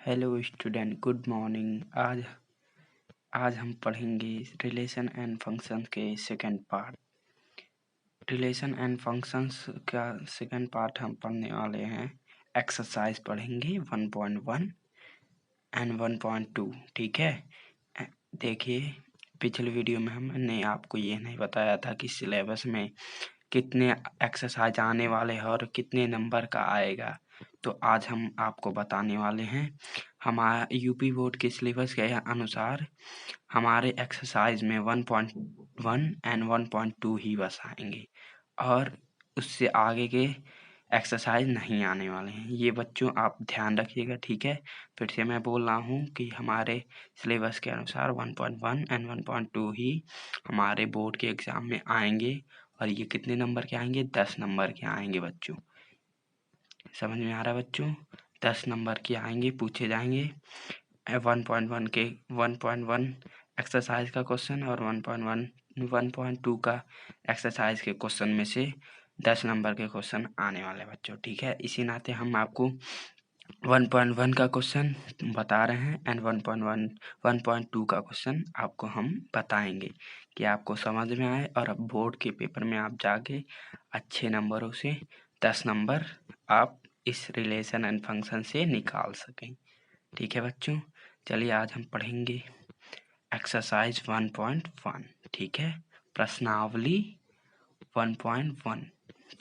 Hello student, good morning. आज हम पढ़ेंगे रिलेशन एंड फंक्शंस के second part. Relation and functions का सेकंड पार्ट हम पढ़ने वाले हैं। एक्सरसाइज पढ़ेंगे 1.1 एंड 1.2। ठीक है। देखिए, पिछले वीडियो में हमने आपको ये नहीं बताया था कि सिलेबस में कितने एक्सरसाइज आने वाले हैं और कितने नंबर का आएगा। तो आज हम आपको बताने वाले हैं। हमारा यूपी बोर्ड के सिलेबस के अनुसार हमारे एक्सरसाइज में 1.1 एंड 1.2 ही बस आएंगे और उससे आगे के एक्सरसाइज नहीं आने वाले हैं। ये बच्चों आप ध्यान रखिएगा, ठीक है। फिर से मैं बोल रहा हूँ कि हमारे सिलेबस के अनुसार 1.1 एंड 1.2 ही हमारे बोर्ड के एग्ज़ाम में आएंगे। और ये कितने नंबर के आएंगे? 10 नंबर के आएंगे बच्चों। समझ में आ रहा है बच्चों? 10 नंबर के आएंगे, पूछे जाएंगे। 1.1 के 1.1 एक्सरसाइज का क्वेश्चन और 1.1 1.2 का एक्सरसाइज के क्वेश्चन में से 10 नंबर के क्वेश्चन आने वाले बच्चों, ठीक है। इसी नाते हम आपको 1.1 का क्वेश्चन बता रहे हैं एंड 1.1 1.2 का क्वेश्चन आपको हम बताएंगे कि आपको समझ में आए और अब बोर्ड के पेपर में आप जाके अच्छे नंबरों से 10 नंबर आप इस रिलेशन एंड फंक्शन से निकाल सकें। ठीक है बच्चों, चलिए आज हम पढ़ेंगे एक्सरसाइज 1.1। ठीक है, प्रश्नावली 1.1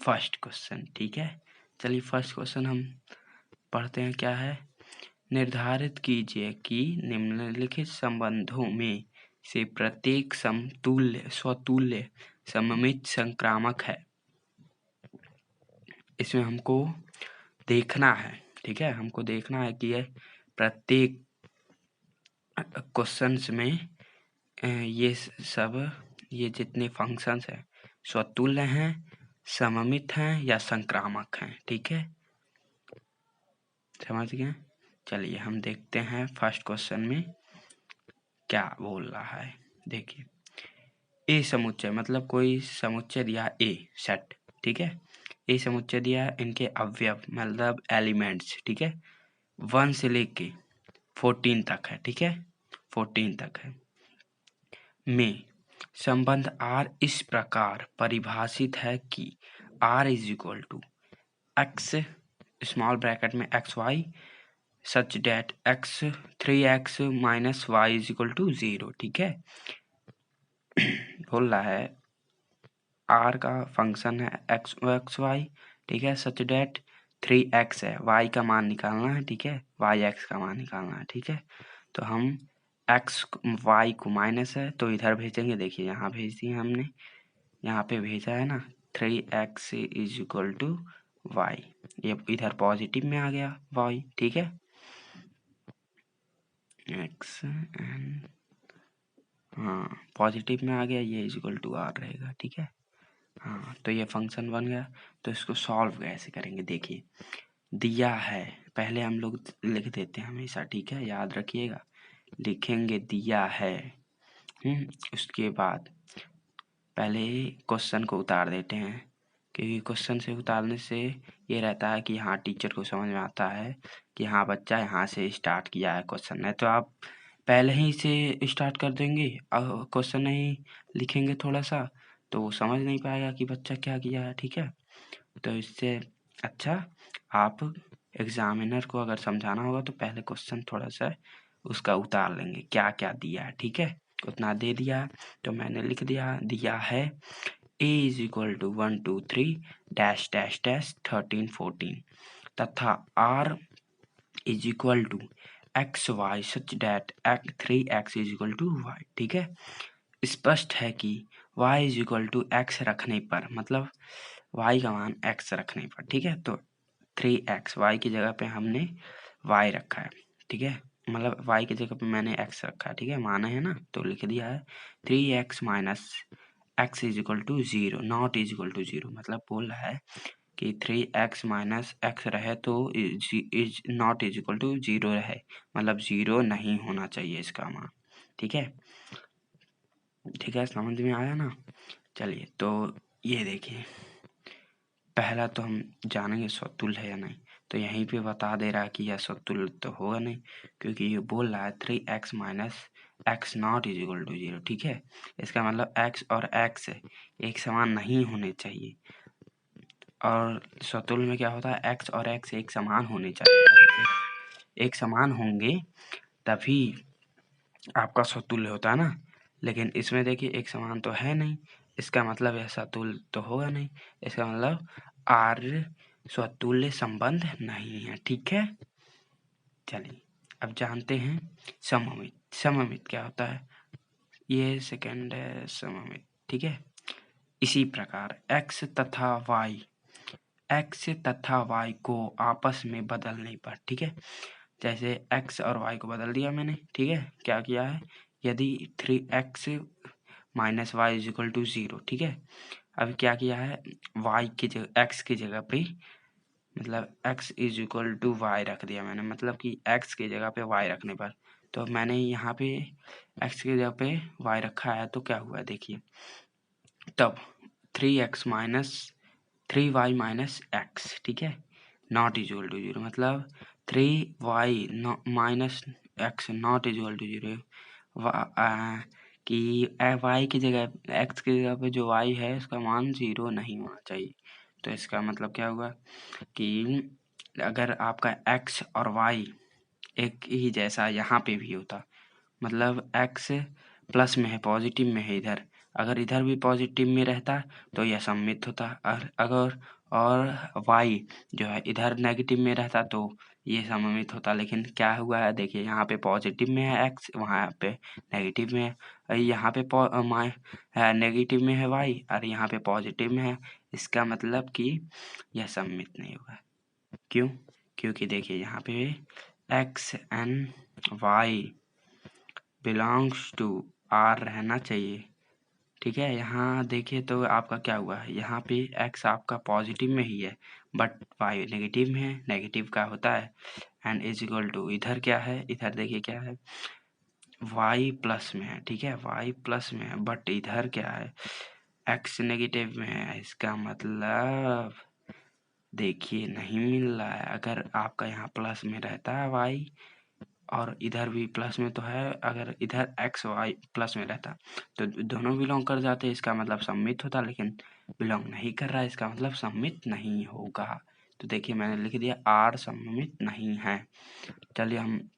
फर्स्ट क्वेश्चन। ठीक है, चलिए फर्स्ट क्वेश्चन हम पढ़ते हैं। क्या है? निर्धारित कीजिए कि निम्नलिखित संबंधों में से प्रत्येक समतुल्य स्वतुल्य सममित संक्रामक है। इसमें हमको देखना है, ठीक है, हमको देखना है कि यह प्रत्येक क्वेश्चंस में ये जितने फंक्शंस हैं स्वतुल्य हैं, सममित हैं या संक्रामक हैं। ठीक है, समझ गए? चलिए हम देखते हैं फर्स्ट क्वेश्चन में क्या बोल रहा है। देखिए, ए समुच्चय मतलब कोई समुच्चय दिया, ए सेट, ठीक है। ए समुच्चय दिया, इनके अवयव मतलब एलिमेंट्स, ठीक है, 1 से लेके 14 तक है, ठीक है, 14 तक है। में संबंध R इस प्रकार परिभाषित है कि R is equal to x small bracket में x Y such that x 3x minus Y is equal to 0। ठीक है, बोल रहा है R का फंक्शन है एक्स वाई, ठीक है, सच डेट 3x है, y का मान निकालना है, ठीक है, yx का मान निकालना है, ठीक है। तो हम x y को माइनस है तो इधर भेजेंगे। देखिए यहाँ भेज दिए हमने, यहाँ पे भेजा है ना, 3x is equal to Y, ये इधर पॉजिटिव में आ गया y, ठीक है, x एंड हाँ पॉजिटिव में आ गया, ये इज इक्वल टू r रहेगा, ठीक है। हाँ तो ये फंक्शन बन गया। तो इसको सॉल्व कैसे करेंगे? देखिए, दिया है, पहले हम लोग लिख देते हैं हमेशा, ठीक है, याद रखिएगा, लिखेंगे दिया है। उसके बाद पहले क्वेश्चन को उतार देते हैं, क्योंकि क्वेश्चन से उतारने से ये रहता है कि हाँ टीचर को समझ में आता है कि हाँ बच्चा यहाँ से स्टार्ट किया है क्वेश्चन। नहीं तो आप पहले ही से स्टार्ट कर देंगे और क्वेश्चन नहीं लिखेंगे थोड़ा सा, तो वो समझ नहीं पाएगा कि बच्चा क्या किया है, ठीक है। तो इससे अच्छा आप एग्जामिनर को अगर समझाना होगा तो पहले क्वेश्चन थोड़ा सा उसका उतार लेंगे, क्या क्या दिया है, ठीक है, उतना दे दिया तो मैंने लिख दिया है a is equal to 1 2 3 dash dash dash 13 14 तथा r is equal to x Y such that 3x is equal to Y, ठीक है। स्पष्ट है कि y is equal to X रखने पर, मतलब y का मान x रखने पर, ठीक है, तो 3x y की जगह पे हमने y रखा है, ठीक है, मतलब y की जगह पे मैंने x रखा है, ठीक है, माना है ना, तो लिख दिया है 3x minus X is equal to 0 not is equal to 0, मतलब बोल रहा है कि 3x माइनस एक्स रहे तो is not is equal to 0 रहे, मतलब 0 नहीं होना चाहिए इसका मान, ठीक है, ठीक है, समझ में आया ना। चलिए तो ये देखिए, पहला तो हम जानेंगे स्वतुल्य है या नहीं। तो यहीं पे बता दे रहा है कि यह सतुल्य तो होगा नहीं, क्योंकि ये बोल रहा है 3x minus X not is equal to 0। ठीक है, इसका मतलब x और x एक समान नहीं होने चाहिए, और सतुल्य में क्या होता है, x और x एक समान होने चाहिए। एक समान होंगे तभी आपका सतुल्य होता है ना, लेकिन इसमें देखिए एक समान तो है नहीं, इसका मतलब यह सतुल्य तो होगा नहीं, इसका मतलब आर्य स्वतुल्य संबंध नहीं है। ठीक है, चलिए अब जानते हैं सममित। सममित क्या होता है, ये सेकंड है सममित। ठीक है, इसी प्रकार x तथा y को आपस में बदलने पर, ठीक है, जैसे x और y को बदल दिया मैंने। ठीक है, क्या किया है, यदि 3x minus Y is equal to 0, ठीक है, अभी क्या किया है, y की जगह x की जगह पे, मतलब x is equal to Y रख दिया मैंने, मतलब कि x की जगह पे y रखने पर, तो मैंने यहाँ पे x की जगह पे y रखा है, तो क्या हुआ देखिए, तब 3x minus 3y minus x, ठीक है, नॉट इज इक्वल टू 0, मतलब 3y minus X not is equal to 0, कि y की जगह x की जगह पे जो y है उसका मान 0 नहीं होना चाहिए। तो इसका मतलब क्या हुआ कि अगर आपका x और y एक ही जैसा यहाँ पे भी होता, मतलब x प्लस में है, पॉजिटिव में है इधर, अगर इधर भी पॉजिटिव में रहता तो यह सममित होता, अगर और y जो है इधर नेगेटिव में रहता तो ये सममित होता। लेकिन क्या हुआ है देखिए, यहाँ पे पॉजिटिव में है x, वहाँ पे नेगेटिव में है, यहाँ पे नेगेटिव में है y और यहाँ पे पॉजिटिव में है, इसका मतलब कि यह सममित नहीं होगा। क्यों, क्योंकि देखिए यहाँ पे x and y belongs to R रहना चाहिए। ठीक है, यहाँ देखिए तो आपका क्या हुआ है, यहाँ पे x आपका पॉजिटिव में ही है बट y नेगेटिव में है, नेगेटिव का होता है, एंड इज इक्वल टू इधर क्या है, इधर देखिए क्या है, y प्लस में है। ठीक है, y प्लस में है बट इधर क्या है, x नेगेटिव में है, इसका मतलब देखिए नहीं मिल रहा है। अगर आपका यहाँ प्लस में रहता है y और इधर भी प्लस में तो है, अगर इधर एक्स वाई प्लस में रहता तो दोनों बिलोंग कर जाते, इसका मतलब सममित होता, लेकिन बिलोंग नहीं कर रहा है, इसका मतलब सममित नहीं होगा। तो देखिए मैंने लिख दिया आर सममित नहीं है। चलिए हम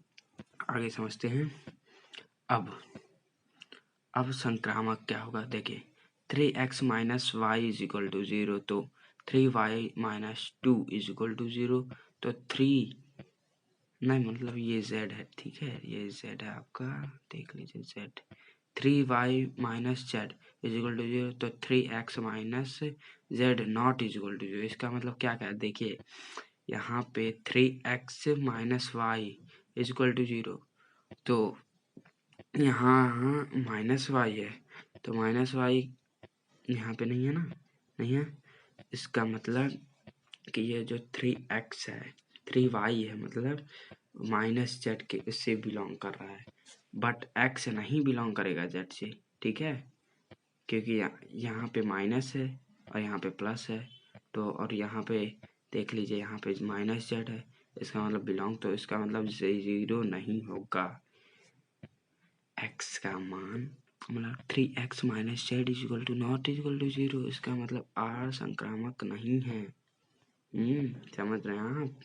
आगे समझते हैं। अब संक्रामक क्या होगा देखिए, 3x minus Y is equal to 0, तो 3y minus 2 is equal to 0, तो 3 नहीं, मतलब ये z है। ठीक है, ये z है आपका, देख लीजिए z, 3y minus Z is equal to 0, तो 3x minus Z not is equal to 0, इसका मतलब क्या क्या देखिए, यहाँ पे 3x minus Y is equal to 0, तो यहाँ माइनस वाई है, तो माइनस वाई यहाँ पे नहीं है ना, नहीं है, इसका मतलब कि ये जो 3x है, 3y है, मतलब माइनस जेड के इससे बिलोंग कर रहा है, बट x नहीं बिलोंग करेगा जेड से। ठीक है, क्योंकि यहाँ पे माइनस है और यहाँ पे प्लस है, तो और यहाँ पे देख लीजिए यहाँ पे माइनस जेड है, इसका मतलब बिलोंग, तो इसका मतलब 0 नहीं होगा। x का मान मतलब 3x minus Z is equal to not is equal to 0, इसका मतलब r संक्रामक नहीं है। समझ रहे हैं आप?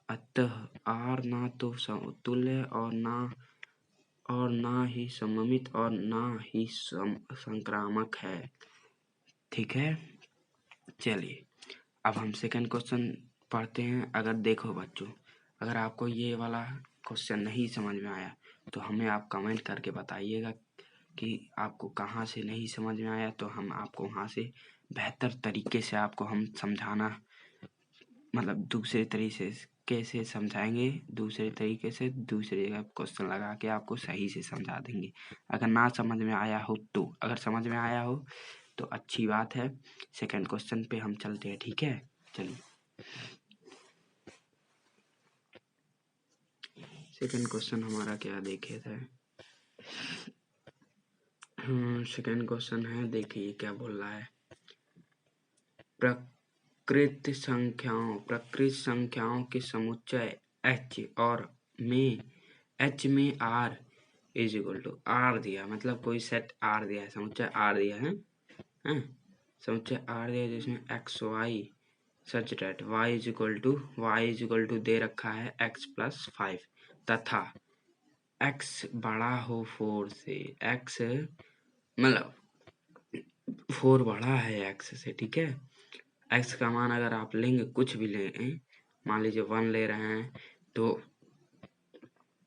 अतः R ना तो समतुल्य और ना ही सममित और ना ही संक्रामक है। ठीक है, चलिए अब हम सेकंड क्वेश्चन पढ़ते हैं। अगर देखो बच्चों, अगर आपको ये वाला क्वेश्चन नहीं समझ में आया तो हमें आप कमेंट करके बताइएगा कि आपको कहाँ से नहीं समझ में आया, तो हम आपको वहाँ से बेहतर तरीके से आपको हम समझाना, मतलब दूसरे तरीके से कैसे समझाएंगे, दूसरे तरीके से दूसरे जगह क्वेश्चन लगा के आपको सही से समझा देंगे। अगर ना समझ में आया हो तो, अगर समझ में आया हो तो अच्छी बात है। सेकंड क्वेश्चन पे हम चलते हैं। ठीक है, चलिए सेकंड क्वेश्चन हमारा क्या देखे थे। सेकंड क्वेश्चन है, देखिए क्या बोल रहा है, प्रकृत संख्याओं के समुच्चय h और में h में r is equal to r दिया, मतलब कोई सेट r दिया है, समुच्चय r दिया है, समुच्चय r दिया है जिसमें x y such that y is equal to दे रखा है x प्लस 5 तथा x बड़ा हो 4 से, x मतलब 4 बड़ा है x से, ठीक है। x का मान अगर आप लेंगे, कुछ भी लें, मान लीजिए 1 ले रहे हैं तो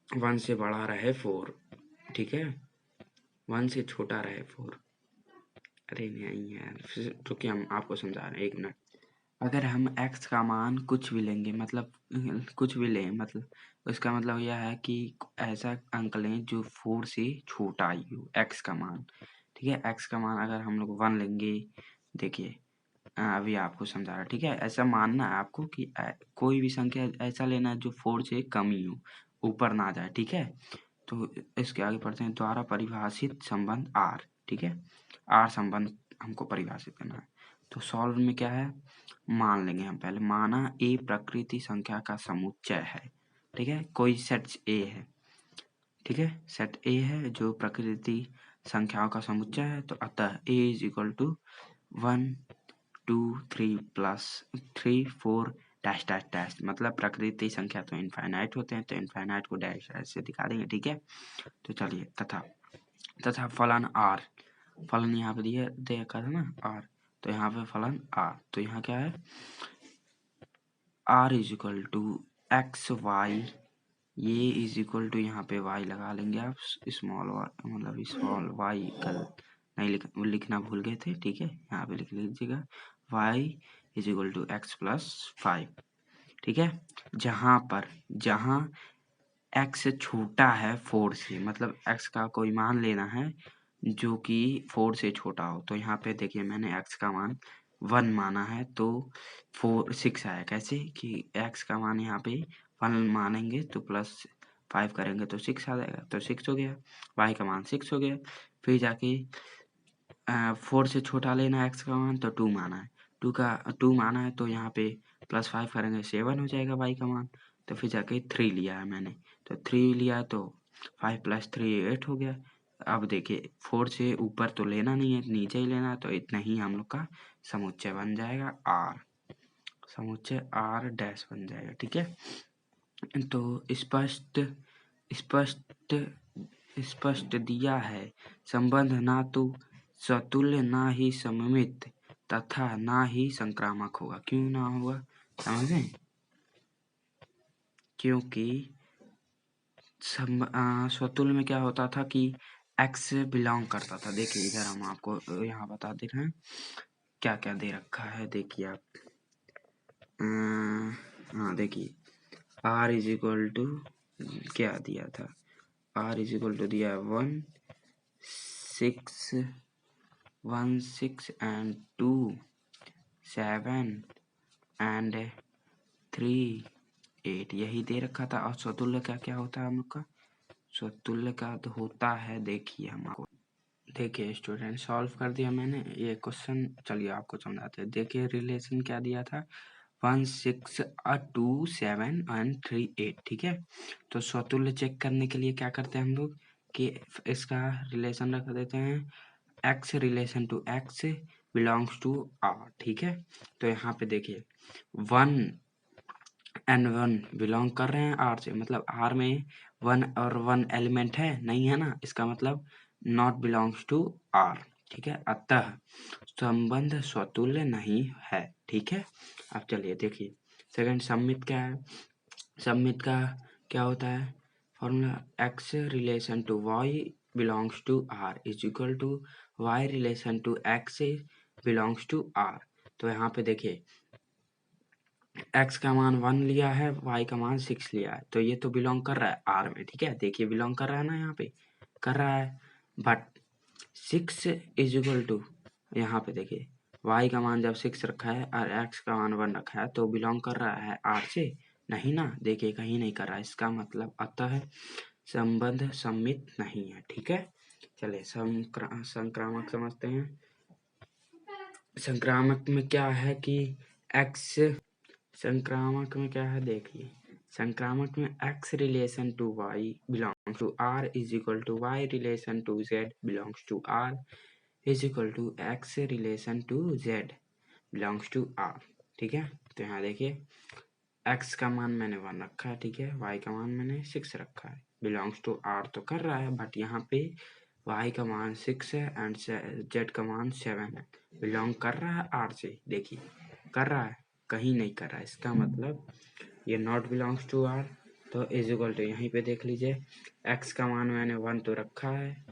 1 से बड़ा रहे 4, ठीक है, 1 से छोटा रहे 4। अरे नहीं यार, तो क्या हम आपको समझा रहे हैं, एक मिनट। अगर हम x का मान कुछ भी लेंगे, मतलब कुछ भी लें, मतलब उसका मतलब यह है कि ऐसा अंक लें जो 4 से छोटा ही हो x का मान, ठीक है। x का मान अगर हम लोग 1 लेंगे, देखिए अभी आपको समझा रहा, ठीक है। ऐसा मानना है आपको कि कोई भी संख्या ऐसा लेना है जो 4 से कम ही हो, ऊपर ना जाए, ठीक है। तो इसके आगे पढ़ते हैं, द्वारा परिभाषित संबंध r, ठीक है। r संबंध हमको परिभाषित करना है। तो सॉल्व में क्या है, मान लेंगे हम पहले, माना a प्रकृति संख्या का समुच्चय है, ठीक है। कोई सेट a है, ठीक है, सेट a है जो प्रकृति संख्याओं का समुच्चय है। तो अतः a is equal to 1 2 3 plus 3 4 dash dash dash, मतलब प्रकृति संख्या तो इनफाइनाइट होते हैं, तो इनफाइनाइट को डैश डैश से दिखा देंगे, ठीक है। तो चलिए, तथा फलन r, फलन यहाँ पे दिया देखा था ना r, तो यहाँ पे फलन r, तो यहाँ क्या है, r is equal to x Y, ये इज इक्वल टू यहाँ पे y लगा लेंगे आप, स्मॉल y, मतलब स्मॉल y नहीं लिखना भूल गए थे, ठीक है, यहाँ पे लिख लीजिएगा y is equal to X plus 5, ठीक है। जहाँ x छोटा है 4 से, मतलब x का कोई मान लेना है जो कि 4 से छोटा हो। तो यहाँ पे देखिए मैंने x का मान 1 माना है, तो 4 6 आया, कैसे कि x का मान यहाँ पे 1 मानेंगे तो प्लस 5 करेंगे तो 6 आ जाएगा, तो 6 हो गया, y का मान 6 हो गया। फिर जाके 4 से छोटा लेना है x का मान, तो 2 माना है, 2 माना है, तो यहाँ पे प्लस 5 करेंगे 7 हो जाएगा y का मान। तो फिर जाके 3 लिया है मैंने, तो 3 लिया तो 5 प्लस 3 8 हो गया। अब देखिए 4 से ऊपर तो लेना नहीं है, नीचे ही लेना है, तो इतना ही हम लोग का समुच्चय बन जाएगा r, समुच्चय r डैश बन जाएगा, ठीक है। तो स्पष्ट दिया है, संबंध ना तो सतुल्य ना ही सममित तथा ना ही संक्रामक होगा। क्यों ना होगा समझे, क्योंकि स्वतुल्य में क्या होता था कि x बिलोंग करता था। देखिए इधर हम आपको यहाँ बता दे रहे हैं क्या क्या दे रखा है, देखिए आप, हाँ देखिए r इज इक्वल टू क्या दिया था, r इज इक्वल टू दिया 1 6 एंड 2 7 एंड 3 8, यही दे रखा था। और स्वतुल्य का क्या होता है हम लोग का, स्वतुल्य का तो होता है, देखिए हम आपको, देखिए स्टूडेंट सॉल्व कर दिया मैंने ये क्वेश्चन, चलिए आपको समझाते हैं। देखिए रिलेशन क्या दिया था, 1 6 2 7 एंड 3 8, ठीक है। तो स्वतुल्य चेक करने के लिए क्या करते हैं हम लोग कि इसका रिलेशन रख देते हैं x relation to x belongs to r, ठीक है। तो यहाँ पे देखिए 1 एंड 1 बिलोंग कर रहे हैं r से, मतलब r में 1 और 1 एलिमेंट है नहीं, है ना, इसका मतलब नॉट बिलोंग्स टू r, ठीक है। अतः संबंध स्वतुल्य नहीं है, ठीक है। अब चलिए देखिए सेकंड सममित क्या है, सममित का क्या होता है formula, x relation to y belongs to r is equal to y relation to x belongs to r। तो यहाँ पे देखिए x का मान 1 लिया है, y का मान 6 लिया है, तो ये तो बिलोंग कर रहा है r में, ठीक है। देखिए बिलोंग कर रहा है ना, यहाँ पे कर रहा है, बट 6 इज इक्वल टू, यहाँ पे देखिए y का मान जब 6 रखा है और x का मान 1 रखा है, तो बिलोंग कर रहा है r से नहीं ना, देखिए कहीं नहीं कर रहा है, इसका मतलब अतः संबंध सम्मित नहीं है, ठीक है। चलिए संक्रामक समझते हैं। संक्रामक में क्या है कि एक्स संक्रामक में क्या है देखिए, संक्रामक में x relation to y belongs to r is equal to y relation to z belongs to r is equal to x relation to z belongs to r। ठीक है, तो यहाँ देखिए x का मान मैंने 1 रखा है, ठीक है, y का मान मैंने 6 रखा है, बिलोंग्स टू r तो कर रहा है, बट यहाँ पे y का मान 6 है एंड z का मान 7 है, बिलोंग कर रहा है r से, देखिए कर रहा है, कहीं नहीं कर रहा है, इसका मतलब ये नॉट बिलोंग्स टू आर। तो इज इक्वल टू यहीं पे देख लीजिए, x का मान मैंने 1 तो रखा है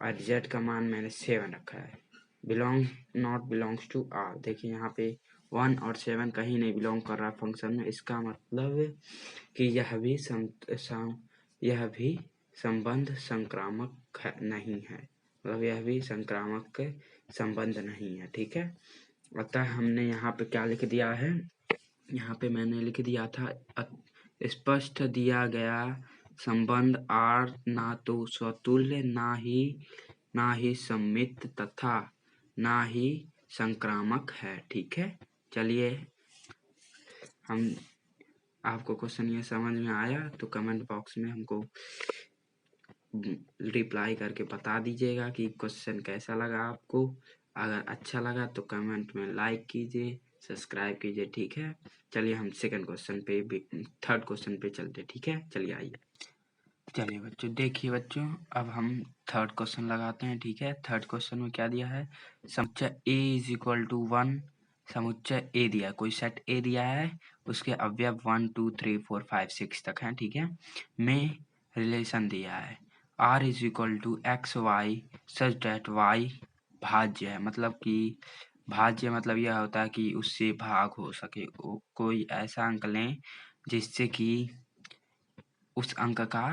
और z का मान मैंने 7 रखा है, belong not belongs to R. देखिए यहाँ पे 1 और 7 कहीं नहीं बिलोंग कर रहा फंक्शन में, इसका मतलब कि यह भी संबंध संक्रामक नहीं है, मतलब यह भी संक्रामक संबंध नहीं है। ठीक है, अतः हमने यहाँ पे क्या लिख दिया है, यहाँ पे मैंने लिख दिया था स्पष्ट दिया गया संबंध आर ना तो स्वतुल्य ना ही सम्मित तथा ना ही संक्रामक है। ठीक है, चलिए हम आपको क्वेश्चन ये समझ में आया तो कमेंट बॉक्स में हमको रिप्लाई करके बता दीजिएगा कि क्वेश्चन कैसा लगा आपको। अगर अच्छा लगा तो कमेंट में लाइक कीजिए, सब्सक्राइब कीजिए। ठीक है, चलिए हम सेकंड क्वेश्चन पे थर्ड क्वेश्चन पे चलते। ठीक है, चलिए आइए। चलिए बच्चों, देखिए बच्चों, अब हम थर्ड क्वेश्चन लगाते हैं। ठीक है, थर्ड क्वेश्चन में क्या दिया है, समुच्चय ए इज इक्वल टू 1, समुच्चय ए दिया है, कोई सेट ए दिया है, उसके अवयव 1 2 3 4 5 6 तक हैं। ठीक है, में रिलेशन दिया है r is equal to x Y such that y भाज्य है, मतलब कि भाज्य मतलब यह होता है कि उससे भाग हो सके, कोई ऐसा अंक लें जिससे कि उस अंक का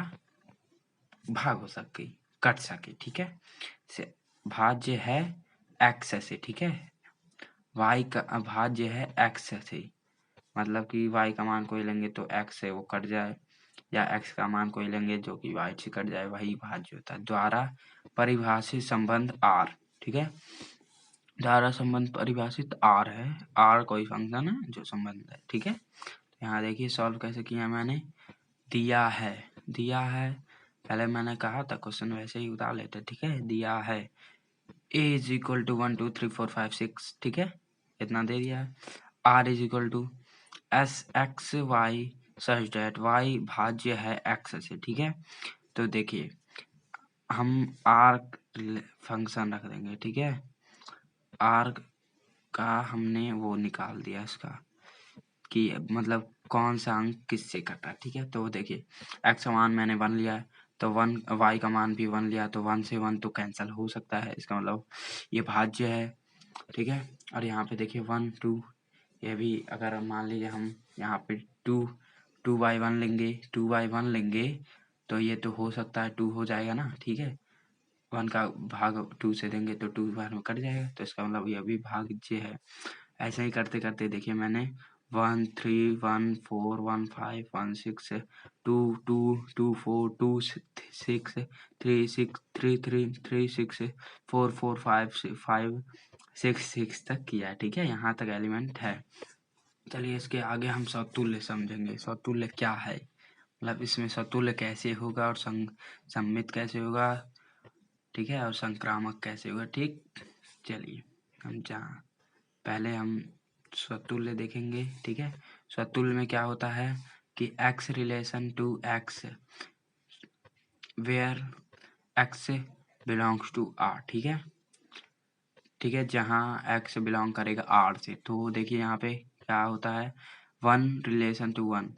भाग हो सके, कट सके। ठीक है, से भाज्य है x से, ठीक है, y का भाज्य है x से, मतलब कि y का मान कोई लेंगे तो x से वो कट जाए, या x का मान कोई लेंगे जो कि y से कट जाए, वही भाज्य होता है। द्वारा परिभाषित संबंध r, ठीक है, द्वारा संबंध परिभाषित r है, r कोई फंक्शन है जो संबंध है। ठीक है, यहाँ देखिए सॉल्व कैसे किया मैंने, दिया है, पहले मैंने कहा था क्वेश्चन वैसे ही उतार लेते। ठीक है, दिया है a इज इक्वल टू 1 2 3 4 5 6, ठीक है, इतना दे दिया है। r is equal to S X Y such that y भाज्य है x से। ठीक है, तो देखिए हम r फंक्शन रख देंगे। ठीक है, r का हमने वो निकाल दिया इसका कि मतलब कौन सा अंक किससे कटा। ठीक है, तो देखिए x का मान मैंने 1 लिया है, तो 1 y का मान भी 1 लिया, तो 1 से 1 तो कैंसिल हो सकता है, इसका मतलब ये भाज्य है। ठीक है, और यहाँ पे देखिए 1 2, ये भी अगर मान लीजिए हम यहाँ पे 2/1 लेंगे, 2/1 लेंगे तो ये तो हो सकता है 2 हो जाएगा ना। ठीक है, 1 का भाग 2 से देंगे तो 2 बार में कट जाएगा, तो इसका मतलब ये भी भाज्य है। ऐसे ही करते करते देखिए मैंने 1 3 1 4 1 5 1 6 2 2 2 4 2 6 3 6 3 3 3 6 4 4 5 5 6 6 तक किया है। ठीक है, यहाँ तक एलिमेंट है। चलिए इसके आगे हम समतुल्य समझेंगे। समतुल्य क्या है, मतलब इसमें समतुल्य कैसे होगा और सम्मित कैसे होगा, ठीक है, और संक्रामक कैसे होगा। ठीक, चलिए हम पहले हम स्वतुल्य देखेंगे। ठीक है, स्वतुल्य में क्या होता है कि x relation to x where x belongs to r। ठीक है, ठीक है, जहाँ x बिलोंग करेगा r से, तो देखिए यहाँ पे क्या होता है 1 रिलेशन टू 1,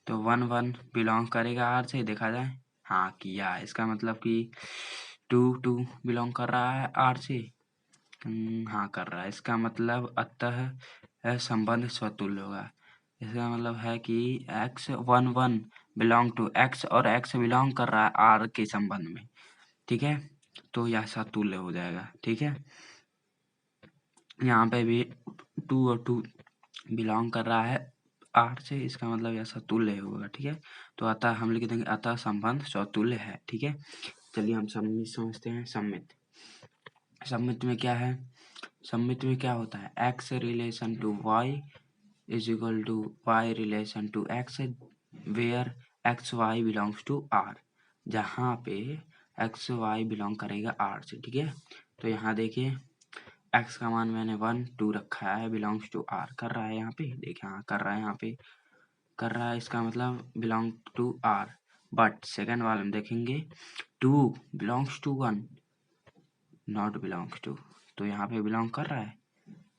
तो 1 1 बिलोंग करेगा r से, देखा जाए हाँ किया, इसका मतलब कि 2 2 बिलोंग कर रहा है r से, हाँ कर रहा है, इसका मतलब अतः संबंध स्वतुल्य होगा। इसका मतलब है कि x 1 1 बिलोंग टू x और x बिलोंग कर रहा है r के संबंध में। ठीक है, तो यह समतुल्य हो जाएगा। ठीक है, यहाँ पे भी 2 और 2 बिलोंग कर रहा है r से, इसका मतलब यह समतुल्य होगा। ठीक है, तो अतः हम लिख देंगे अतः संबंध स्वतुल्य है। ठीक है, चलिए हम सम्मित समझते हैं। सम्मित में क्या है, सम्मित में क्या होता है x relation to y is equal to Y relation to X where X Y belongs to R, जहाँ पे एक्स वाई बिलोंग करेगा आर से। ठीक है, तो यहाँ देखिए एक्स का मान मैंने 1 2 रखा है, बिलोंग्स टू आर कर रहा है यहाँ पे, देखिए हाँ कर रहा है यहाँ पे कर रहा है, इसका मतलब belong to R. But second वाले में देखेंगे 2 belongs to 1 not belongs to, तो यहाँ पे बिलोंग कर रहा है,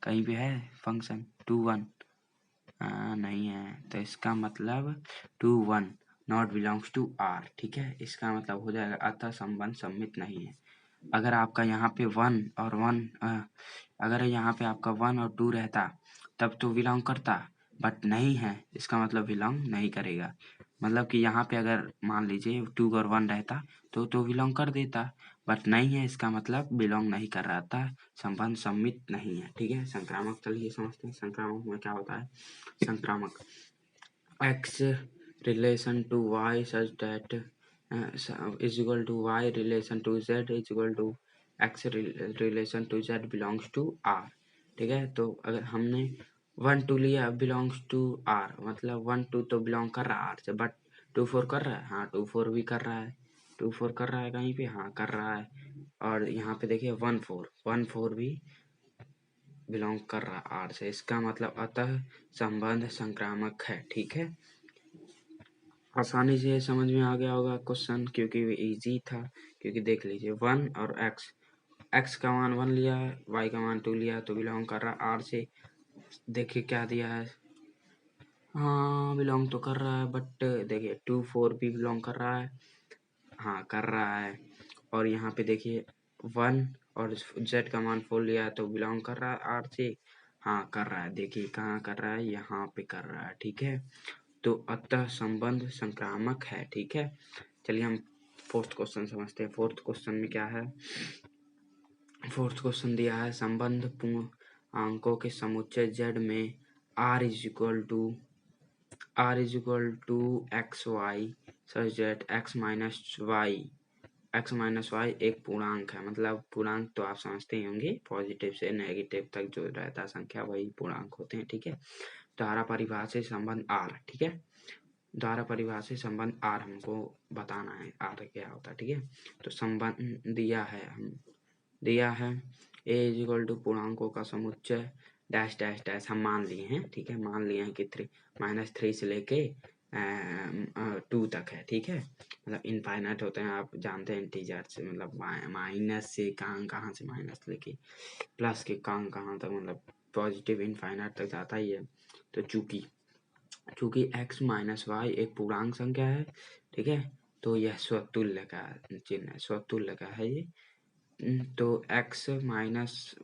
कहीं पे है फंक्शन 2 1 नहीं है, तो इसका मतलब 2 1 नॉट बिलोंग्स टू आर। ठीक है, इसका मतलब हो जाएगा अतः संबंध सम्मित नहीं है। अगर आपका यहाँ पे 1 और 1 अगर यहाँ पे आपका 1 और 2 रहता तब तो बिलोंग करता, बट नहीं है, इसका मतलब बिलोंग नहीं करेगा। मतलब कि यहाँ पे अगर मान लीजिए 2 और 1 रहता तो बिलोंग कर देता, बट नहीं है, इसका मतलब बिलोंग नहीं कर रहा था, संबंध सम्मित नहीं है। ठीक है, संक्रामक चलिए समझते हैं संक्रामक में क्या होता है। संक्रामक x relation to y such that is equal to y relation to z is equal to x relation to z belongs to r। ठीक है, तो अगर हमने 1 2 लिया बिलोंग्स टू आर, मतलब 1 2 तो बिलोंग कर रहा है आर से, बट 2 4 कर रहा है, हाँ 2 4 भी कर रहा है, 2 4 कर रहा है कहीं पे, हाँ कर रहा है। और यहाँ पे देखिए 1 4 भी बिलोंग कर रहा है आर से, इसका मतलब अतः संबंध संक्रामक है। ठीक है, आसानी से समझ में आ गया होगा क्वेश्चन, क्योंकि वो इजी था। क्योंकि देख लीजिए 1 और एक्स का मान 1 लिया है, वाई का मान 2 लिया, तो बिलोंग कर रहा है आर से। देखिए क्या दिया है, हाँ बिलोंग तो कर रहा है, बट देखिए 2 4 भी बिलोंग कर रहा है, हाँ कर रहा है। और यहाँ पे देखिए 1 और जेड का मान 4 लिया है, तो बिलोंग कर रहा है आर से, हाँ कर रहा है। देखिए कहाँ कर रहा है, यहाँ पे कर रहा है। ठीक है, तो अतः संबंध संक्रामक है। ठीक है, चलिए हम फोर्थ क्वेश्चन समझते हैं। फोर्थ क्वेश्चन में क्या है, फोर्थ क्वेश्चन दिया है संबंध पूर्ण अंकों के समुच्चय z में r is equal to x Y such that x minus Y एक पूर्णांक है। मतलब पूर्णांक तो आप समझते ही होंगे, पॉजिटिव से नेगेटिव तक जो रहता है संख्या वही पूर्णांक होते हैं। ठीक है, द्वारा परिभाषित संबंध r। ठीक है, द्वारा परिभाषित संबंध आर हमको बताना है, आर क्या होता है। ठीक है, तो संबंध दिया है ए इज इक्वल टू पूर्णांकों का समुच्चय डैश डैश डैश, हम मान लिए हैं। ठीक है, मान लिए हैं कि -3 से लेके 2 तक है। ठीक है, मतलब इनफाइनाइट होते हैं, आप जानते हैं इंटीजर से, मतलब माइनस से कहाँ से माइनस लेके प्लस के कहाँ तक, मतलब पॉजिटिव इनफाइनाइट तक जाता ही है। तो चूंकि x माइनस वाई एक पूर्णांक संख्या है, ठीक है, तो यह स्वतुल्य का चिन्ह है, स्वतुल्य का है ये। तो x minus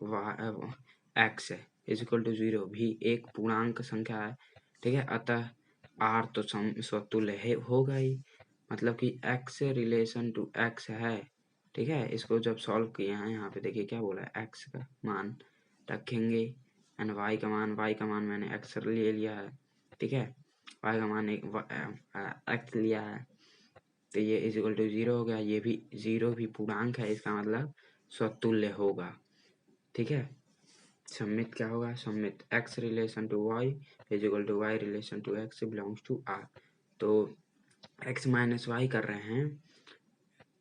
X is equal to 0 भी एक पूर्णांक संख्या है। ठीक है, अतः r तो स्वतुल्य है होगा ही, मतलब कि x रिलेशन टू x है। ठीक है, इसको जब सॉल्व किया है, यहाँ पे देखिए क्या बोला है, x का मान रखेंगे एंड y का मान मैंने x ले लिया है। ठीक है, y का मान x लिया है, तो ये इज इक्वल टू 0 हो गया। ये भी 0 भी पूर्णांक है, इसका मतलब स्वतुल्य होगा। ठीक है, सम्मित क्या होगा, सम्मित x relation to y is equal to y relation to x belongs to r। तो x माइनस वाई कर रहे हैं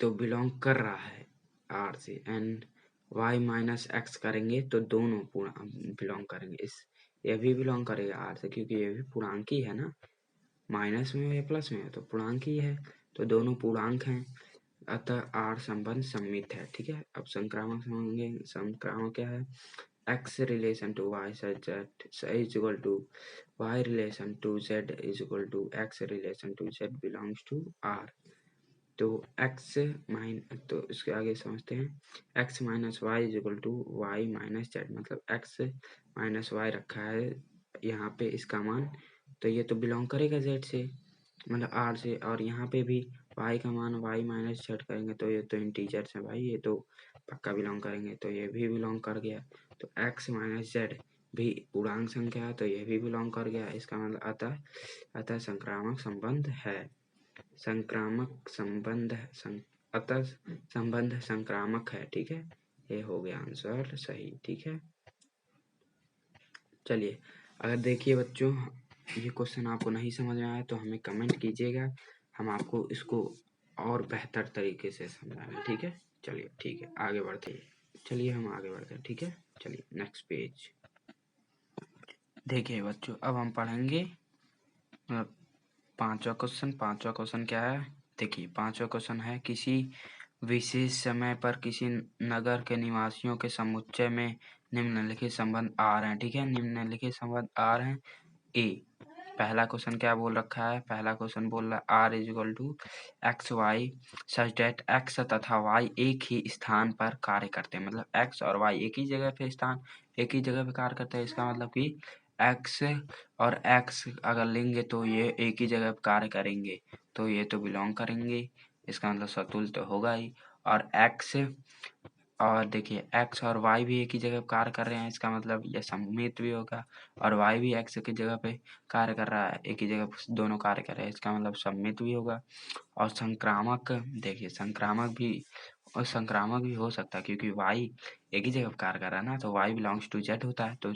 तो बिलोंग कर रहा है r से, एंड y माइनस एक्स करेंगे तो दोनों बिलोंग करेंगे, इस ये भी बिलोंग करेगा r से, क्योंकि ये भी पूर्णांक ही है ना, माइनस में या प्लस में तो पूर्णांक ही है, तो दोनों पूर्णांक हैं, अतः r संबंध सम्मित है। ठीक है, अब संक्रामक समझेंगे। संक्रामक क्या है, x relation to y such that is equal to y relation to z is equal to x relation to z belongs to r। तो तो इसके आगे समझते हैं, x minus Y is equal to Y minus Z, मतलब x minus Y रखा है यहाँ पे इसका मान, तो ये तो बिलोंग करेगा z से, मतलब r से। और यहाँ पे भी y का मान y माइनस जेड करेंगे तो ये तो इंटीजर है भाई, ये तो पक्का बिलोंग करेंगे, तो ये भी बिलोंग कर गया। तो x माइनस जेड भी पूर्णांक संख्या है, तो ये भी बिलोंग कर गया, इसका मतलब अतः संक्रामक संबंध है। संक्रामक संबंध अतः संबंध संक्रामक है। ठीक है, ये हो गया आंसर सही। ठीक है, चलिए अगर देखिए बच्चों ये क्वेश्चन आपको नहीं समझ में आया तो हमें कमेंट कीजिएगा, हम आपको इसको और बेहतर तरीके से समझाएंगे। ठीक है, चलिए ठीक है, आगे बढ़ते हैं। चलिए हम आगे बढ़ते हैं। ठीक है, चलिए नेक्स्ट पेज। देखिए बच्चों अब हम पढ़ेंगे पांचवा क्वेश्चन। पांचवा क्वेश्चन क्या है? देखिए पांचवा क्वेश्चन है, किसी विशेष समय पर किसी नगर के निवासियों के समुच्चय में निम्नलिखित संबंध आ रहे हैं। ठीक है, निम्नलिखित संबंध आ रहे हैं। ए, पहला क्वेश्चन क्या बोल रखा है? पहला क्वेश्चन बोल रहा है R is equal to x Y such that X तथा वाई एक ही स्थान पर कार्य करते हैं। मतलब एक्स और वाई एक ही जगह पे एक ही जगह पे कार्य करते हैं। इसका मतलब कि एक्स और एक्स अगर लेंगे तो ये एक ही जगह पे कार्य करेंगे, तो ये तो बिलोंग करेंगे, इसका मतलब सतुल्य तो होगा ही। और एक्स और देखिए एक्स और वाई भी एक ही जगह कार्य कर रहे हैं, इसका मतलब यह सममित भी होगा। और वाई भी एक्स की जगह पे कार्य कर रहा है, एक ही जगह दोनों कार्य कर रहे हैं, इसका मतलब सममित भी होगा। और संक्रामक, देखिए संक्रामक भी हो सकता है, क्योंकि वाई एक ही जगह पे कार्य कर रहा है ना, तो वाई बिलोंग्स टू जेड होता है, तो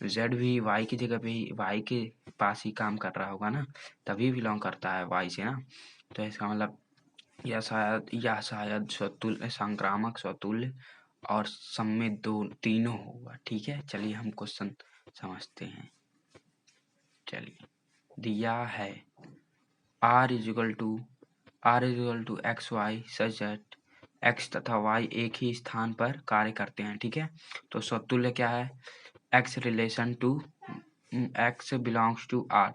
जेड भी वाई की जगह पे ही वाई के पास ही काम कर रहा होगा ना, तभी बिलोंग करता है वाई से ना। तो इसका मतलब या शायद स्वतुल्य, संक्रामक, स्वतुल्य और सममित दो तीनों होगा। ठीक है, चलिए हम क्वेश्चन समझते हैं। चलिए दिया है R is equal to x Y such that X तथा वाई एक ही स्थान पर कार्य करते हैं। ठीक है, तो स्वतुल्य क्या है? X relation to x belongs to R,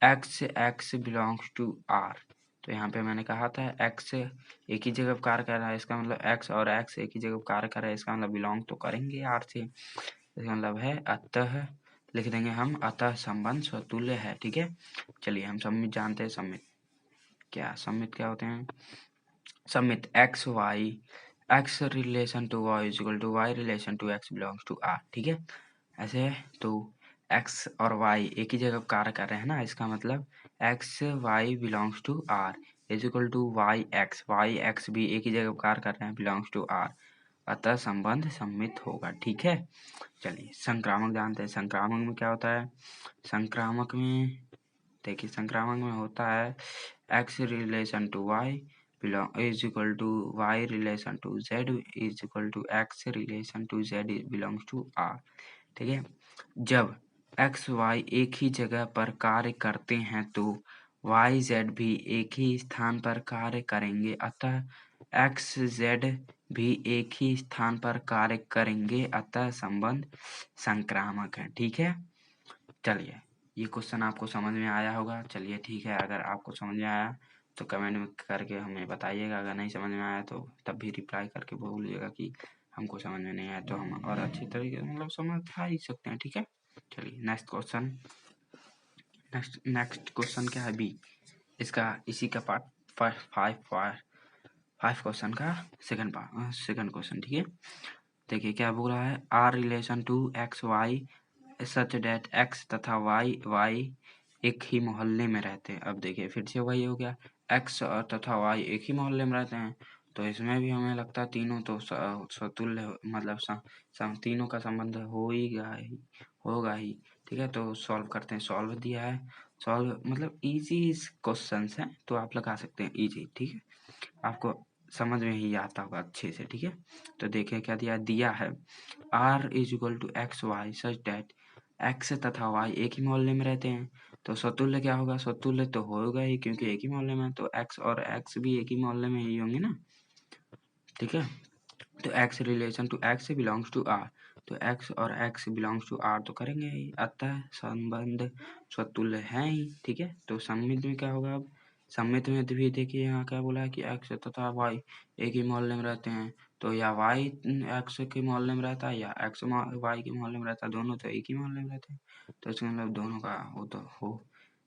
X belongs to R. तो यहाँ पे मैंने कहा था एक्स एक ही जगह कार्य कर रहा है, इसका मतलब एक्स और एक्स एक ही जगह कार्य कर रहा है, इसका मतलब बिलोंग तो करेंगे आर से, इसका मतलब है अतः, लिख देंगे हम अतः संबंध स्वतुल्य है। ठीक है, चलिए हम सम्मित जानते हैं। सम्मित क्या होते हैं? सम्मित x relation to Y is equal to Y relation to x belongs to R. ठीक है, ऐसे है तो एक्स और वाई एक ही जगह कार्य कर रहे हैं ना, इसका मतलब x Y belongs to R is equal to Y X भी एक ही जगह कार्य कर रहे हैं, बिलोंग्स टू आर, अतः संबंध सम्मित होगा। ठीक है, चलिए संक्रामक जानते हैं। संक्रामक में क्या होता है? संक्रामक में देखिए संक्रामक में होता है X relation to Y belong is equal to Y relation to Z is equal to X relation to Z belongs to R. ठीक है, जब एक्स वाई एक ही जगह पर कार्य करते हैं तो वाई जेड भी एक ही स्थान पर कार्य करेंगे, अतः एक्स जेड भी एक ही स्थान पर कार्य करेंगे, अतः संबंध संक्रामक है। ठीक है, चलिए ये क्वेश्चन आपको समझ में आया होगा। चलिए ठीक है, अगर आपको समझ में आया तो कमेंट में करके हमें बताइएगा, अगर नहीं समझ में आया तो तब भी रिप्लाई करके बोलिएगा कि हमको समझ में नहीं आया, तो हम और अच्छी तरीके से मतलब समझ ही सकते हैं। ठीक है, चलिए नेक्स्ट क्वेश्चन। नेक्स्ट क्वेश्चन क्या है? बी, इसका इसी का पार्ट फाइव क्वेश्चन का सेकंड क्वेश्चन। ठीक है, देखिए क्या बोल रहा है, R relation to x Y such that X तथा वाई एक ही मोहल्ले में रहते हैं। अब देखिए फिर से वही हो गया, एक्स और तथा वाई एक ही मोहल्ले में रहते हैं, तो इसमें भी हमें लगता है तीनों तो स्वतुल्य, मतलब तीनों का संबंध होगा ही। ठीक है, तो सॉल्व करते हैं। सॉल्व दिया है, सॉल्व मतलब इजी क्वेश्चन है, तो आप लगा सकते हैं इजी। ठीक है, आपको समझ में ही आता होगा अच्छे से। ठीक है, तो देखिए क्या दिया है R is equal to x Y such that X तथा वाई एक ही मोहल्ले में रहते हैं, तो स्वतुल्य क्या होगा? स्वतुल्य तो होगा ही, क्योंकि एक ही मोहल्ले में, तो एक्स और एक्स भी एक ही मोहल्ले में ही होंगे ना। ठीक है, तो X relation to x belongs to R, तो एक्स और एक्स बिलोंग्स टू आर तो करेंगे ही, अतः संबंध स्वतुल्य है ही। ठीक है, तो सम्मित में क्या होगा? अब सम्मित में भी देखिए यहाँ क्या बोला है कि एक्स तथा वाई एक ही मोहल्ले में रहते हैं, तो या वाई एक्स के मोहल्ले में रहता है या एक्स वाई के मोहल्ले में रहता है, दोनों तो एक ही मोहल्ले में रहते हैं, तो इसका मतलब दोनों का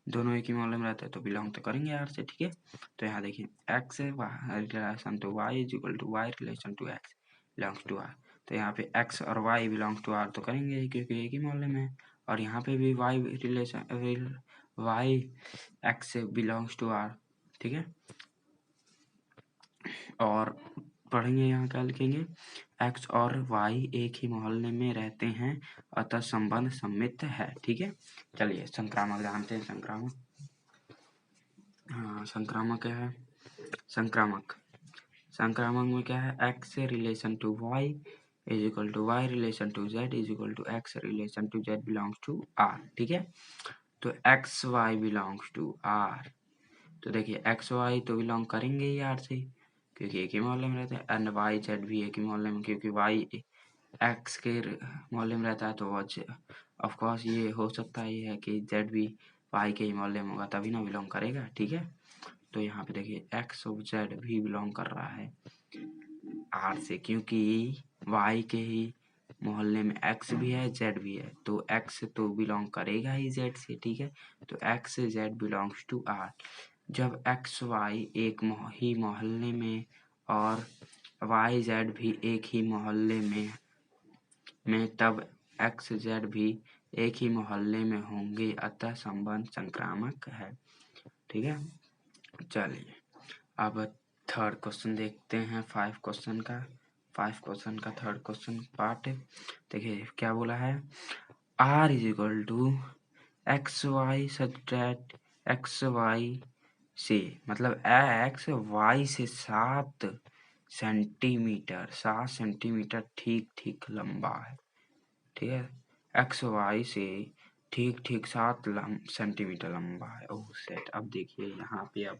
दोनों एक ही मोहल्ले में रहते हैं, तो बिलोंग तो करेंगे आर से। ठीक है, तो यहाँ देखिए X relation to Y is equal to Y relation to x belongs to R, तो यहाँ पे एक्स और वाई बिलोंग्स टू आर तो करेंगे ही, क्योंकि एक ही मोहल्ले में है। और यहाँ पे भी Y X belongs to R. ठीक है, और पढ़ेंगे यहाँ क्या लिखेंगे, एक्स और वाई एक ही मोहल्ले में रहते हैं अतः संबंध सम्मित है। ठीक है, चलिए संक्रामक जानते हैं। संक्रामक, हाँ संक्रामक क्या है, संक्रामक में क्या है, X relation to Y is equal to Y relation to Z is equal to X relation to Z belongs to R. ठीक है, तो X Y belongs to R, तो देखिए एक्स वाई तो बिलोंग करेंगे ही आर से क्योंकि एक ही मोहल्ले में रहते हैं, एंड वाई जेड भी एक ही मोहल्ले में, क्योंकि वाई एक्स के मोहल्ले में रहता है तो ऑफ कोर्स ये हो सकता है कि जेड भी वाई के ही मोहल्ले में होगा तभी ना बिलोंग करेगा। ठीक है, तो यहाँ पे देखिए एक्स और जेड भी बिलोंग कर रहा है आर से क्योंकि वाई के ही मोहल्ले में एक्स भी है जेड भी है, तो एक्स तो बिलोंग करेगा ही जेड से। ठीक है, तो X Z belongs to R. जब एक्स वाई एक ही मोहल्ले में और वाई जेड भी एक ही मोहल्ले में तब एक्स जेड भी एक ही मोहल्ले में होंगे अतः संबंध संक्रामक है। ठीक है, चलिए अब थर्ड क्वेश्चन देखते हैं। 5 क्वेश्चन का थर्ड क्वेश्चन पार्ट। देखिए क्या बोला है, R is equal to x Y such that X Y से, मतलब एक्स वाई से 7 सेंटीमीटर ठीक लंबा है। ठीक है, एक्स वाई से ठीक 7 सेंटीमीटर लंबा है। ओह सेट, अब देखिए यहाँ पे अब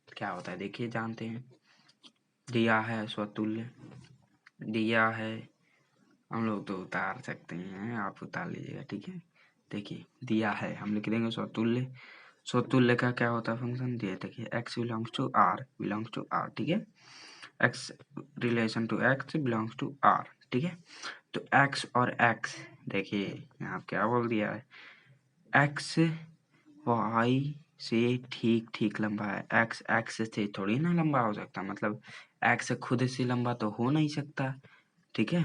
क्या होता है, देखिए जानते हैं। दिया है स्वतुल्य, दिया है, हम लोग तो उतार सकते हैं, आप उतार लीजिएगा। ठीक है, देखिए दिया है, हम लिख देंगे स्वतुल्य का क्या होता है फंक्शन दिया, देखिए x बिलोंग्स टू r। ठीक है, x relation to x belongs to r। ठीक है, तो x और x देखिए यहाँ क्या बोल दिया है, x y से ठीक लंबा है। x से थोड़ी ना लंबा हो सकता, मतलब x खुद से लंबा तो हो नहीं सकता। ठीक है,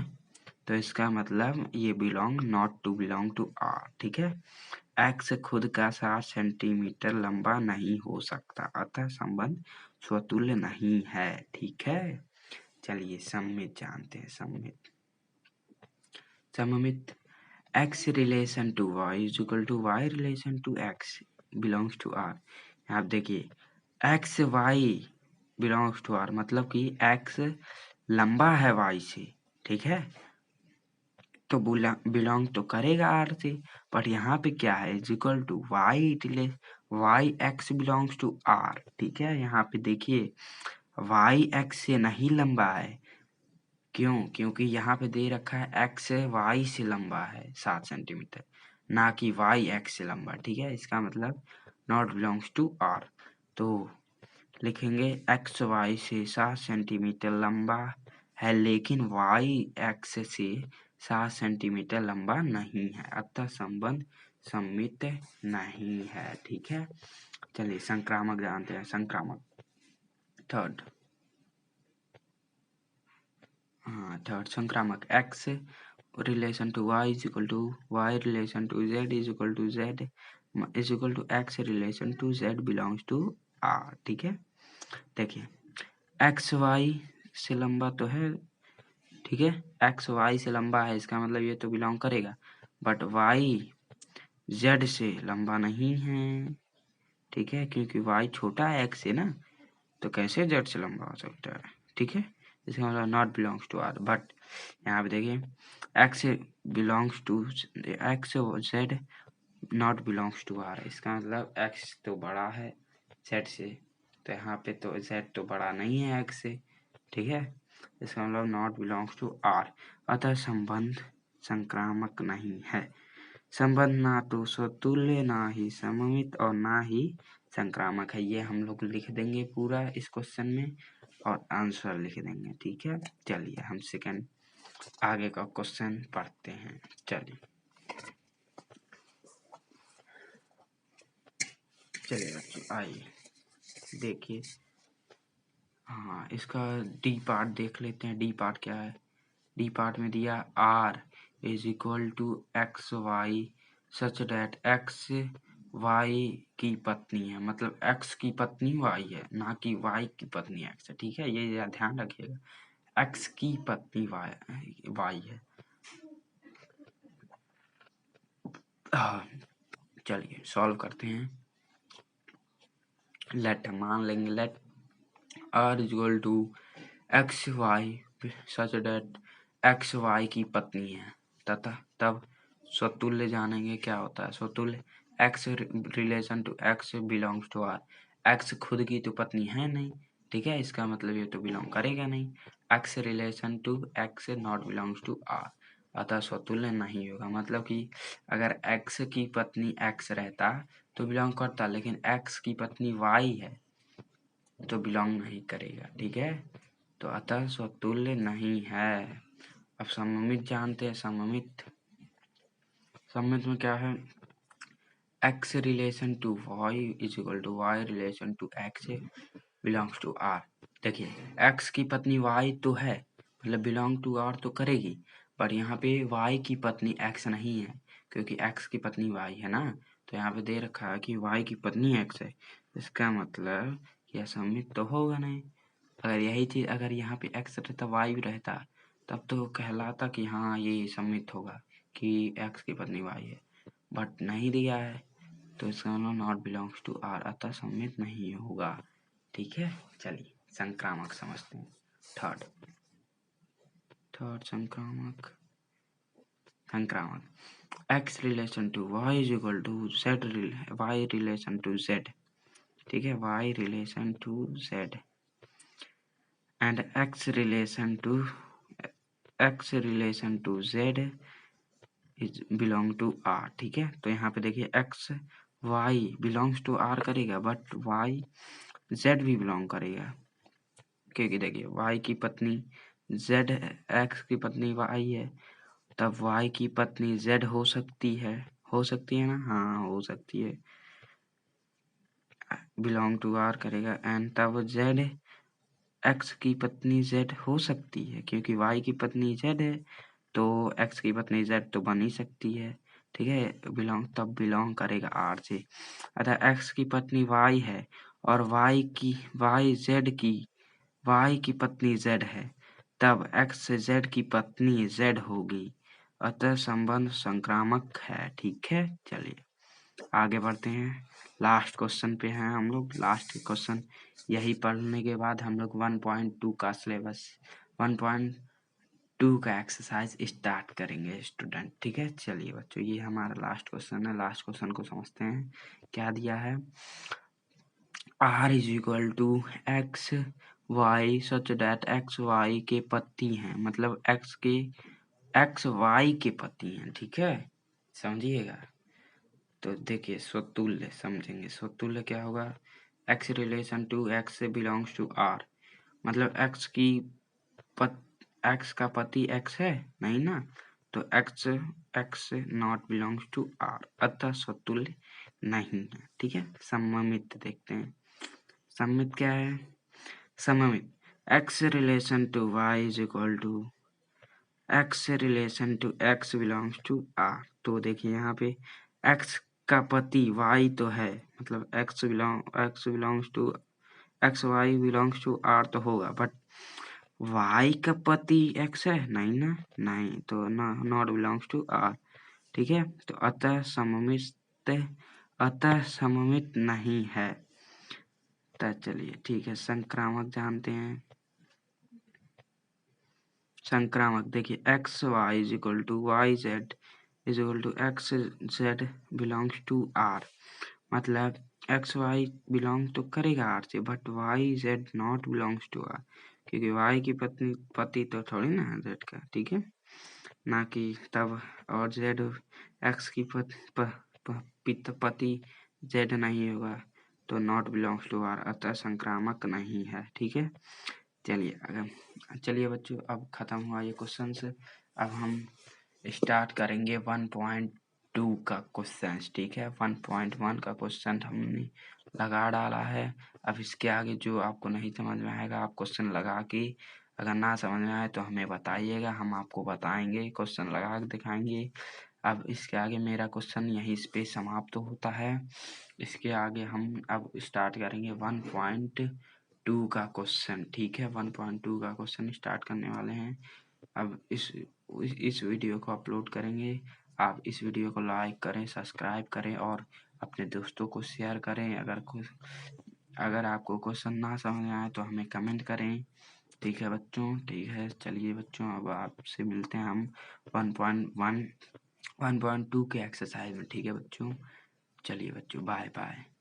तो इसका मतलब ये not to belong to R. ठीक है, एक्स खुद का 7 सेंटीमीटर लंबा नहीं हो सकता अतः संबंध स्वतुल्य नहीं है। ठीक है, चलिए सममित जानते हैं। सममित x relation to y is equal to y relation to x belongs to r। आप देखिए x y belongs to r मतलब कि x लंबा है y से। ठीक है, तो बिलोंग तो करेगा आर से, बट यहाँ पे क्या है, is equal to Y X belongs to R. ठीक है, यहाँ पे देखिए वाई एक्स से नहीं लंबा है, क्यों, क्योंकि यहाँ पे दे रखा है एक्स वाई से लंबा है 7 सेंटीमीटर, ना कि वाई एक्स से लंबा। ठीक है, इसका मतलब नॉट बिलोंग्स टू आर, तो लिखेंगे एक्स वाई से 7 सेंटीमीटर लंबा है लेकिन वाई एक्स से 7 सेंटीमीटर लंबा नहीं है अतः संबंध सम्मित नहीं है। ठीक है, चलिए संक्रामक जानते हैं। थर्ड संक्रामक X relation to Y is equal to Y relation to Z is equal to Z is equal to X relation to Z belongs to R. ठीक है, देखिए एक्स वाई से लंबा तो है। ठीक है, एक्स वाई से लंबा है, इसका मतलब ये तो बिलोंग करेगा, बट वाई जेड से लंबा नहीं है। ठीक है, क्योंकि वाई छोटा है एक्स से ना, तो कैसे जेड से लंबा हो सकता है। ठीक है, इसका मतलब not belongs to R, but यहाँ पे देखिए X belongs to x Z not belongs to R, इसका मतलब एक्स तो बड़ा है जेड से, तो यहाँ पे तो जेड तो बड़ा नहीं है एक्स से। ठीक है, इसका मतलब नॉट बिलोंग्स टू आर अतः संबंध संक्रामक नहीं है। संबंध ना तो स्वतुल्य, ना ही सममित और ना ही संक्रामक है। ये हम लोग लिख देंगे पूरा इस क्वेश्चन में और आंसर लिख देंगे। ठीक है, चलिए हम सेकंड आगे का क्वेश्चन पढ़ते हैं। चलिए बच्चों आइए देखिए, हाँ इसका डी पार्ट देख लेते हैं। डी पार्ट क्या है, डी पार्ट में दिया R is equal to x Y such that X Y की पत्नी है, मतलब एक्स की पत्नी वाई है, ना कि वाई की पत्नी एक्स है। ठीक है, ये ध्यान रखिएगा, एक्स की पत्नी वाई है। हाँ, चलिए सॉल्व करते हैं। लेट मान लेंगे let R equal to x Y such that x Y की पत्नी है तथा तब स्वतुल्य जानेंगे क्या होता है। स्वतुल्य x relation to x belongs to R. X खुद की तो पत्नी है नहीं, ठीक है, इसका मतलब ये तो बिलोंग करेगा नहीं। X relation to x not belongs to R, अतः स्वतुल्य नहीं होगा। मतलब कि अगर एक्स की पत्नी एक्स रहता तो बिलोंग करता, लेकिन एक्स की पत्नी वाई है तो बिलोंग नहीं करेगा। ठीक है, तो अतः स्वतुल्य नहीं है। अब सममित जानते हैं। सममित में क्या है, x relation to y is equal to y relation to x belongs to r। देखिए x की पत्नी y तो है, मतलब बिलोंग टू r तो करेगी, पर यहाँ पे y की पत्नी x नहीं है, क्योंकि x की पत्नी y है ना। तो यहाँ पे दे रखा है कि y की पत्नी x है, इसका मतलब यह सममित तो होगा नहीं। अगर यही चीज अगर यहाँ पे x रहता y भी रहता तब तो कहलाता कि हाँ ये सममित होगा कि x की पत्नी y है, बट नहीं दिया है तो इसका मतलब नॉट बिलोंग्स टू आर, अतः सममित नहीं होगा। ठीक है, चलिए संक्रामक समझते हैं। थर्ड संक्रामक x relation to y is equal to z y relation to z। ठीक है, y relation to z and x relation to z is belong to R. ठीक है, तो यहाँ पे देखिए x y belongs to R करेगा, बट y z भी बिलोंग करेगा, क्योंकि देखिए y की पत्नी z x की पत्नी y है, तब y की पत्नी z हो सकती है ना, हाँ हो सकती है, बिलोंग टू आर करेगा। एंड तब z x की पत्नी z हो सकती है, क्योंकि y की पत्नी z है तो x की पत्नी z तो बन ही सकती है। ठीक है, तब बिलोंग करेगा r से। अतः x की पत्नी y है और y की पत्नी z है, तब x z की पत्नी z होगी, अतः संबंध संक्रामक है। ठीक है, चलिए आगे बढ़ते हैं। लास्ट क्वेश्चन पे हैं हम लोग। लास्ट क्वेश्चन यही पढ़ने के बाद हम लोग 1.2 का सिलेबस 1.2 का एक्सरसाइज स्टार्ट करेंगे स्टूडेंट। ठीक है, चलिए बच्चों ये हमारा लास्ट क्वेश्चन है। लास्ट क्वेश्चन को समझते हैं। क्या दिया है, r is equal to x Y such that x y के पति हैं, मतलब एक्स वाई के पति हैं। ठीक है, समझिएगा। तो देखिए स्वतुल्य समझेंगे। स्वतुल्य क्या होगा, x रिलेशन टू x से बिलोंग्स टू r, मतलब x का पति x है नहीं ना, तो x not belongs to r, अतः स्वतुल्य नहीं है। ठीक है, सममित देखते हैं। सममित क्या है, सममित x relation to y is equal to x relation to x belongs to r। तो देखिए यहाँ पे x का पति y तो है, मतलब x belongs to x y belongs to r तो होगा, बट y का पति x है नहीं ना, नहीं तो ना नॉट बिलोंग्स टू r। ठीक है, तो अतः सममित नहीं है। तो चलिए ठीक है, संक्रामक जानते हैं। संक्रामक देखिए x y is equal to y z is equal to x Z belongs to R, मतलब एक्स वाई बिलोंग तो करेगा आर से, but y z not belongs to R, क्योंकि वाई की पति तो थोड़ी ना है जेड का। ठीक है, ना कि तब और जेड एक्स की पति जेड नहीं होगा तो नॉट बिलोंग्स टू आर, अतः संक्रामक नहीं है। ठीक है, चलिए बच्चों अब खत्म हुआ ये क्वेश्चन से। अब हम स्टार्ट करेंगे 1.2 का क्वेश्चन। ठीक है, 1.1 का क्वेश्चन हमने लगा डाला है। अब इसके आगे जो आपको नहीं समझ में आएगा आप क्वेश्चन लगा के, अगर ना समझ में आए तो हमें बताइएगा, हम आपको बताएंगे, क्वेश्चन लगा के दिखाएंगे। अब इसके आगे मेरा क्वेश्चन यहीं पे समाप्त होता है। इसके आगे हम अब स्टार्ट करेंगे 1.2 का क्वेश्चन। ठीक है, 1.2 का क्वेश्चन स्टार्ट करने वाले हैं। अब इस वीडियो को अपलोड करेंगे। आप इस वीडियो को लाइक करें, सब्सक्राइब करें और अपने दोस्तों को शेयर करें। अगर आपको क्वेश्चन ना समझ में आए तो हमें कमेंट करें। ठीक है बच्चों, ठीक है, चलिए बच्चों, अब आपसे मिलते हैं हम 1.2 के एक्सरसाइज में। ठीक है बच्चों, चलिए बच्चों, बाय बाय।